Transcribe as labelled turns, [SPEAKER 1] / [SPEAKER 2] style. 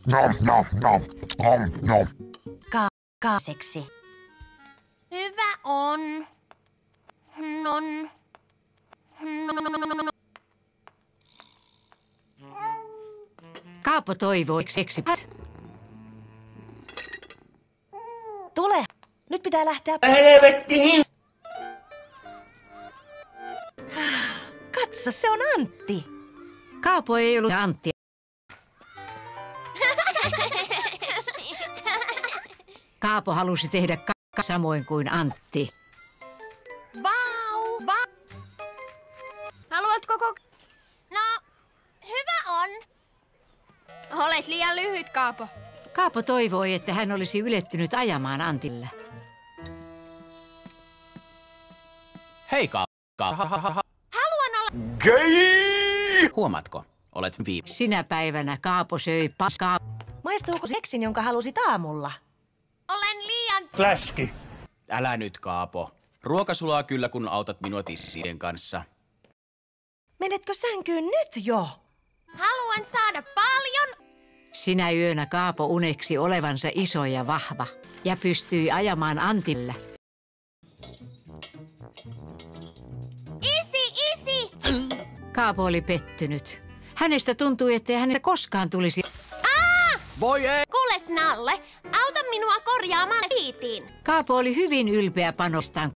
[SPEAKER 1] Nom, nom, nom, nom, nom.
[SPEAKER 2] Kaaseksi.
[SPEAKER 3] Hyvä on. Non.
[SPEAKER 2] Kaapo toivoi seksi. Tule. Nyt pitää lähteä.
[SPEAKER 4] Helvettiin!
[SPEAKER 2] Katso, se on Antti. Kaapo ei ollut Antti. Kaapo halusi tehdä samoin kuin Antti.
[SPEAKER 3] Vau! Haluatko No, hyvä on. Olet liian lyhyt, Kaapo.
[SPEAKER 2] Kaapo toivoi, että hän olisi ylettynyt ajamaan Antille.
[SPEAKER 5] Hei Kaapo.
[SPEAKER 3] Haluan olla...
[SPEAKER 1] Gay!
[SPEAKER 5] Huomaatko? Olet
[SPEAKER 2] Sinä päivänä Kaapo söi paskaa. Maistuuko seksin, jonka halusit aamulla?
[SPEAKER 3] Olen liian...
[SPEAKER 1] Fläski.
[SPEAKER 5] Älä nyt, Kaapo. Ruoka sulaa kyllä, kun autat minua tissien kanssa.
[SPEAKER 2] Menetkö sänkyyn nyt jo?
[SPEAKER 3] Haluan saada paljon...
[SPEAKER 2] Sinä yönä Kaapo uneksi olevansa iso ja vahva ja pystyi ajamaan Antille.
[SPEAKER 3] Isi!
[SPEAKER 2] Kaapo oli pettynyt. Hänestä tuntui, ettei hänestä koskaan tulisi.
[SPEAKER 5] Voi ei!
[SPEAKER 3] Kuule, Snalle, auta minua korjaamaan siitiin.
[SPEAKER 2] Kaapo oli hyvin ylpeä panostaan.